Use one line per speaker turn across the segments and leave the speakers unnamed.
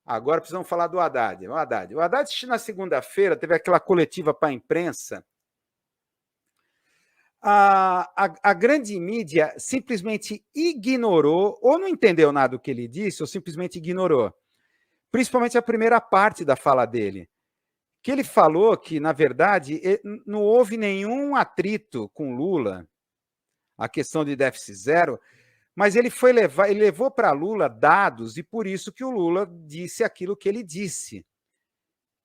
Agora precisamos falar do Haddad. O Haddad, na segunda-feira, teve aquela coletiva para a imprensa. A grande mídia simplesmente ignorou, ou não entendeu nada do que ele disse, ou simplesmente ignorou. Principalmente a primeira parte da fala dele, que ele falou que, na verdade, não houve nenhum atrito com Lula, a questão de déficit zero, mas ele levou para Lula dados, e por isso que o Lula disse aquilo que ele disse.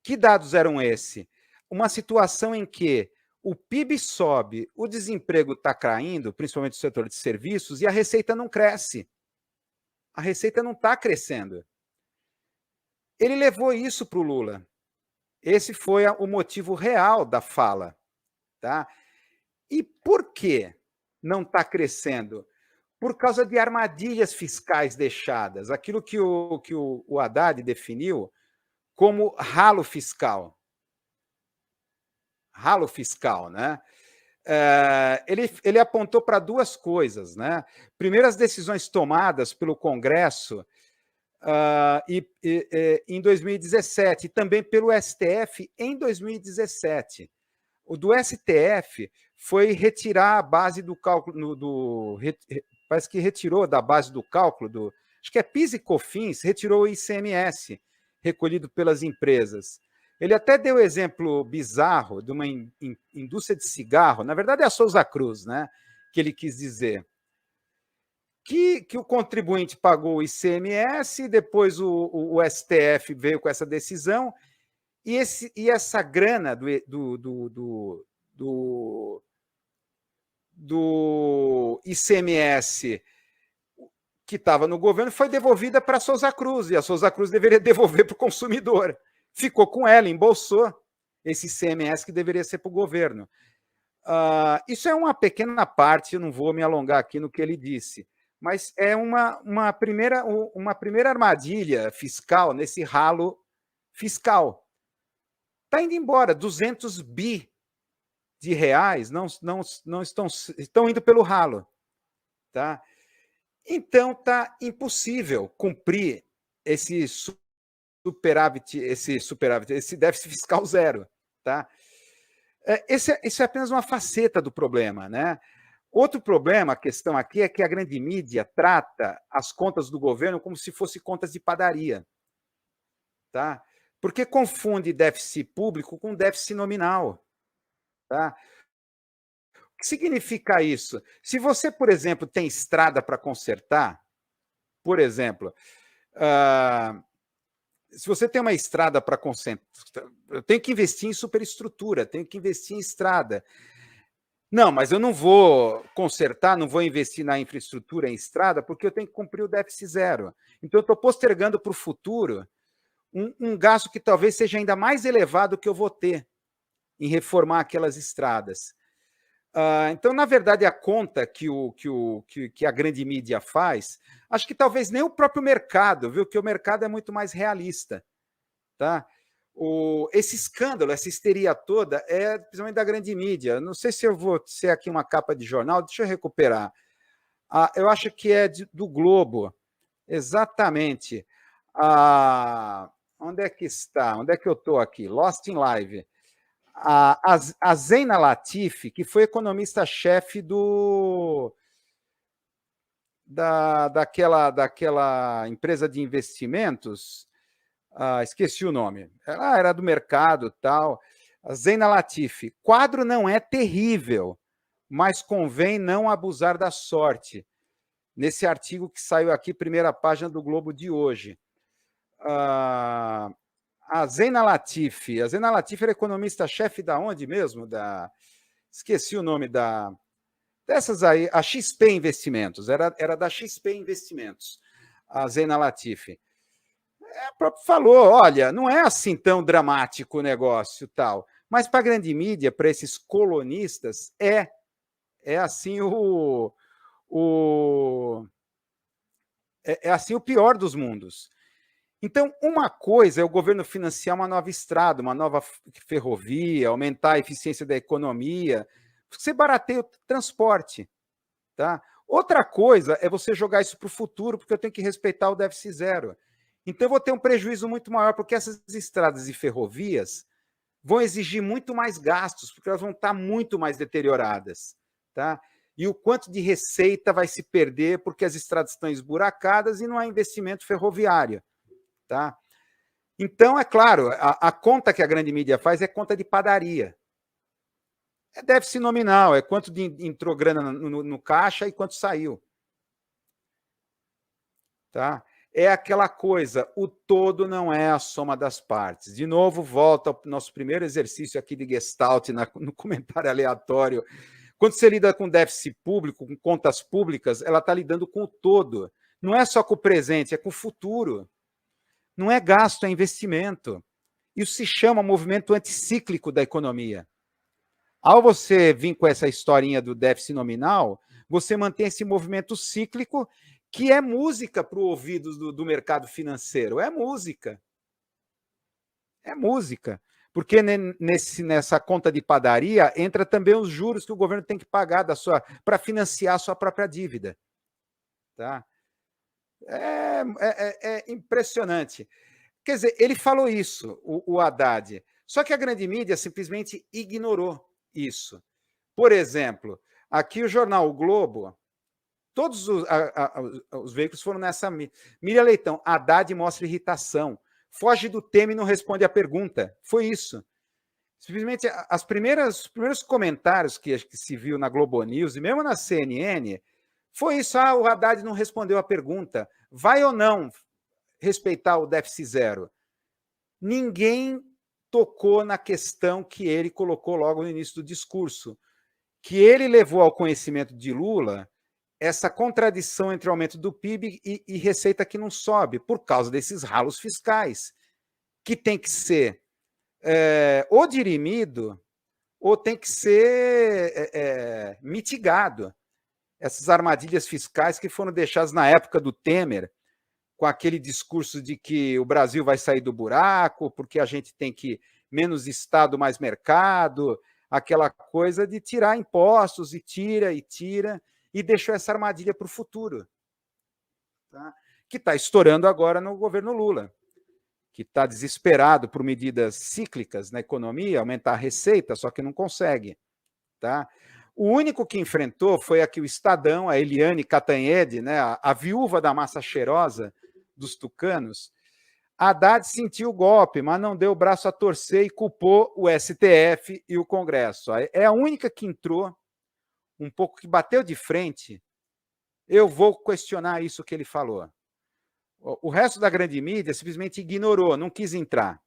Que dados eram esses? Uma situação em que o PIB sobe, o desemprego está caindo, principalmente no setor de serviços, e a receita não cresce. A receita não está crescendo. Ele levou isso para o Lula. Esse foi o motivo real da fala. Tá? E por que não está crescendo? Por causa de armadilhas fiscais deixadas, aquilo que o Haddad definiu como ralo fiscal. Ralo fiscal, né? Ele apontou para duas coisas, né? Primeiro, as decisões tomadas pelo Congresso em 2017 e também pelo STF em 2017. O do STF foi retirar a base do cálculo parece que retirou da base do cálculo acho que é PIS e COFINS, retirou o ICMS recolhido pelas empresas. Ele até deu exemplo bizarro de uma indústria de cigarro, na verdade é a Souza Cruz, né, que ele quis dizer, que o contribuinte pagou o ICMS, depois o STF veio com essa decisão, e essa grana do ICMS que estava no governo foi devolvida para a Souza Cruz, e a Souza Cruz deveria devolver para o consumidor. Ficou com ela, embolsou esse ICMS que deveria ser para o governo. Isso é uma pequena parte, eu não vou me alongar aqui no que ele disse, mas é uma primeira armadilha fiscal nesse ralo fiscal. Está indo embora, 200 bi de reais não estão indo pelo ralo. Tá? Então, está impossível cumprir esse déficit fiscal zero. Tá? Isso é apenas uma faceta do problema. Né? Outro problema, a questão aqui, é que a grande mídia trata as contas do governo como se fossem contas de padaria. Tá? Porque confunde déficit público com déficit nominal. Tá? O que significa isso? Se você, por exemplo, tem estrada para consertar, por exemplo, se você tem uma estrada para consertar, eu tenho que investir em superestrutura, tenho que investir em estrada. Não, mas eu não vou consertar, não vou investir na infraestrutura em estrada, porque eu tenho que cumprir o déficit zero. Então, eu estou postergando para o futuro um gasto que talvez seja ainda mais elevado que eu vou ter em reformar aquelas estradas. Então, na verdade, a conta que a grande mídia faz, acho que talvez nem o próprio mercado, viu? Que o mercado é muito mais realista. Tá? Esse escândalo, essa histeria toda, é principalmente da grande mídia. Não sei se eu vou ser aqui uma capa de jornal, deixa eu recuperar. Eu acho que é do Globo, exatamente. Onde é que está? Onde é que eu estou aqui? Lost in Live. A Zeina Latif, que foi economista-chefe daquela empresa de investimentos, esqueci o nome, ela era do mercado tal. A Zeina Latif, quadro não é terrível, mas convém não abusar da sorte. Nesse artigo que saiu aqui, primeira página do Globo de hoje. A Zeina Latif era economista-chefe da onde mesmo? Esqueci o nome dessas aí, a XP Investimentos, era da XP Investimentos, a Zeina Latif. Próprio falou, olha, não é assim tão dramático o negócio tal, mas para a grande mídia, para esses colonistas, é assim é assim o pior dos mundos. Então, uma coisa é o governo financiar uma nova estrada, uma nova ferrovia, aumentar a eficiência da economia, você barateia o transporte. Tá? Outra coisa é você jogar isso para o futuro, porque eu tenho que respeitar o déficit zero. Então, eu vou ter um prejuízo muito maior, porque essas estradas e ferrovias vão exigir muito mais gastos, porque elas vão estar muito mais deterioradas. Tá? E o quanto de receita vai se perder, porque as estradas estão esburacadas e não há investimento ferroviário. Tá? Então, é claro, a conta que a grande mídia faz é conta de padaria. É déficit nominal, é quanto entrou grana no caixa e quanto saiu. Tá? É aquela coisa, o todo não é a soma das partes. De novo, volta ao nosso primeiro exercício aqui de Gestalt, no comentário aleatório. Quando você lida com déficit público, com contas públicas, ela está lidando com o todo. Não é só com o presente, é com o futuro. Não é gasto, é investimento. Isso se chama movimento anticíclico da economia. Ao você vir com essa historinha do déficit nominal, você mantém esse movimento cíclico, que é música para o ouvido do mercado financeiro. É música. É música. Porque nessa conta de padaria entra também os juros que o governo tem que pagar para financiar a sua própria dívida. Tá? É impressionante. Quer dizer, ele falou isso, o Haddad. Só que a grande mídia simplesmente ignorou isso. Por exemplo, aqui o jornal O Globo, todos os veículos foram nessa. Miriam Leitão, Haddad mostra irritação. Foge do tema e não responde à pergunta. Foi isso. Simplesmente os primeiros comentários que se viu na Globo News e mesmo na CNN foi isso: o Haddad não respondeu a pergunta. Vai ou não respeitar o déficit zero? Ninguém tocou na questão que ele colocou logo no início do discurso, que ele levou ao conhecimento de Lula essa contradição entre o aumento do PIB e receita que não sobe, por causa desses ralos fiscais, que tem que ser ou dirimido ou tem que ser mitigado. Essas armadilhas fiscais que foram deixadas na época do Temer, com aquele discurso de que o Brasil vai sair do buraco, porque a gente tem que menos Estado, mais mercado, aquela coisa de tirar impostos, e tira, e deixou essa armadilha para o futuro, tá? Que está estourando agora no governo Lula, que está desesperado por medidas cíclicas na economia, aumentar a receita, só que não consegue. Tá? O único que enfrentou foi aqui o Estadão, a Eliane Cantanhede, né, a viúva da massa cheirosa dos tucanos. Haddad sentiu o golpe, mas não deu o braço a torcer e culpou o STF e o Congresso. É a única que entrou, um pouco que bateu de frente. Eu vou questionar isso que ele falou. O resto da grande mídia simplesmente ignorou, não quis entrar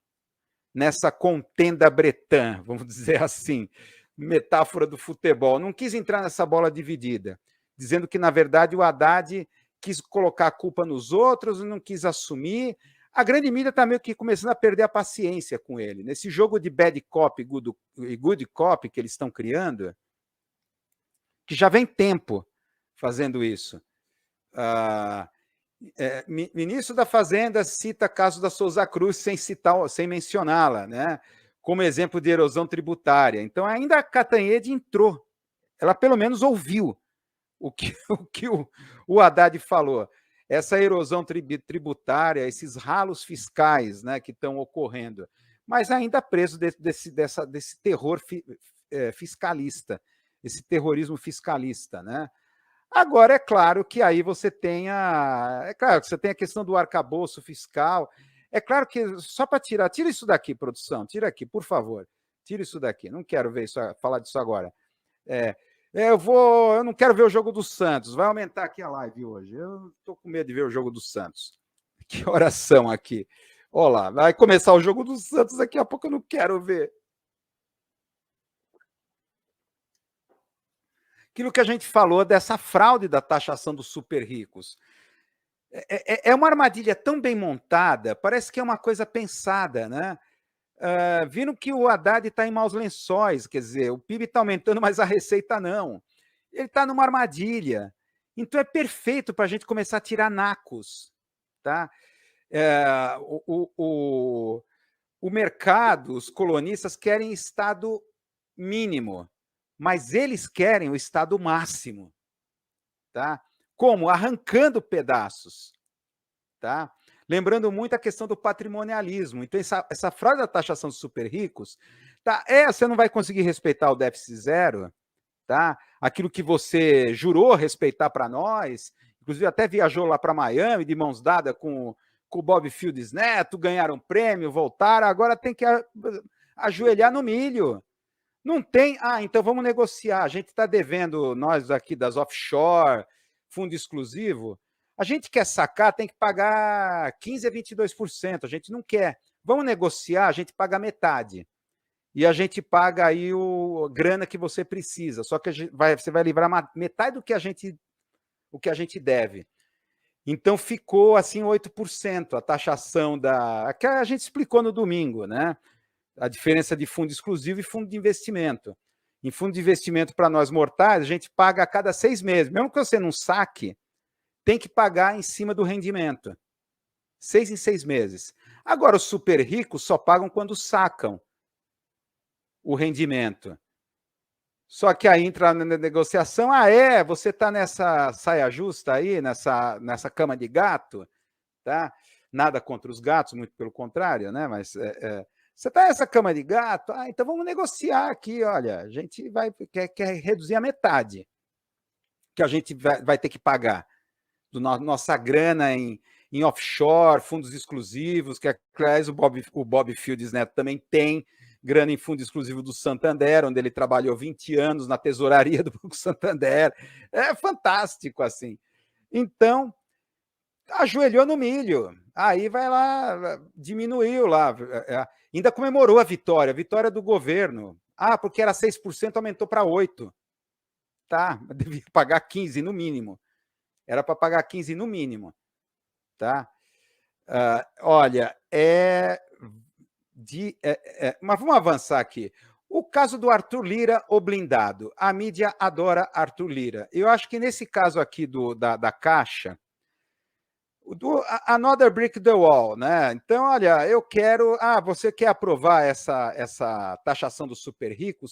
nessa contenda bretã, vamos dizer assim, metáfora do futebol. Não quis entrar nessa bola dividida, dizendo que, na verdade, o Haddad quis colocar a culpa nos outros e não quis assumir. A grande mídia está meio que começando a perder a paciência com ele. Nesse jogo de bad cop e good cop que eles estão criando, que já vem tempo fazendo isso. Ministro da Fazenda cita caso da Souza Cruz sem mencioná-la, né? Como exemplo de erosão tributária. Então, ainda a Cantanhede entrou. Ela, pelo menos, ouviu o que o Haddad falou. Essa erosão tributária, esses ralos fiscais, né, que estão ocorrendo, mas ainda preso desse terror fiscalista, esse terrorismo fiscalista, né? Agora, é claro que aí você tem a questão do arcabouço fiscal. É claro que, só para tira isso daqui, produção, tira aqui, por favor, tira isso daqui, não quero ver isso, falar disso agora. Eu não quero ver o jogo do Santos, vai aumentar aqui a live hoje, eu estou com medo de ver o jogo do Santos. Que oração aqui. Olha lá, vai começar o jogo do Santos, daqui a pouco eu não quero ver. Aquilo que a gente falou dessa fraude da taxação dos super ricos. É uma armadilha tão bem montada, parece que é uma coisa pensada, né? Viram que o Haddad está em maus lençóis, quer dizer, o PIB está aumentando, mas a receita não. Ele está numa armadilha. Então é perfeito para a gente começar a tirar nacos. Tá? O mercado, os colonistas querem Estado mínimo, mas eles querem o Estado máximo. Tá? Como? Arrancando pedaços. Tá? lembrando muito a questão do patrimonialismo. Então, essa frase da taxação dos super ricos, tá? Você não vai conseguir respeitar o déficit zero, tá? Aquilo que você jurou respeitar para nós, inclusive até viajou lá para Miami de mãos dadas com o Bob Fields Neto, ganharam prêmio, voltaram, agora tem que ajoelhar no milho. Não tem, então vamos negociar. A gente está devendo, nós aqui das offshore, fundo exclusivo, a gente quer sacar, tem que pagar 15% a 22%, a gente não quer. Vamos negociar, a gente paga metade. E a gente paga aí a grana que você precisa, só que você vai livrar metade do que a gente deve. Então ficou assim 8% a taxação que a gente explicou no domingo, né? A diferença de fundo exclusivo e fundo de investimento. Em fundo de investimento para nós mortais, a gente paga a cada 6 meses. Mesmo que você não saque, tem que pagar em cima do rendimento. 6 em 6 meses. Agora, os super ricos só pagam quando sacam o rendimento. Só que aí entra na negociação, você está nessa saia justa aí, nessa cama de gato, tá? Nada contra os gatos, muito pelo contrário, né? Mas você está nessa cama de gato, então vamos negociar aqui, olha, a gente quer reduzir a metade que a gente vai ter que pagar nossa grana em offshore, fundos exclusivos, que aliás o Bob Fields Neto também tem grana em fundo exclusivo do Santander, onde ele trabalhou 20 anos na tesouraria do Banco Santander. É fantástico, assim. Então, ajoelhou no milho. Aí vai lá, diminuiu lá. Ainda comemorou a vitória do governo. Porque era 6%, aumentou para 8%. Tá, devia pagar 15% no mínimo. Era para pagar 15% no mínimo. Tá? Olha, mas vamos avançar aqui. O caso do Arthur Lira, o blindado. A mídia adora Arthur Lira. Eu acho que nesse caso aqui da Caixa, another brick the wall, né? Então, olha, eu quero... você quer aprovar essa taxação dos super ricos?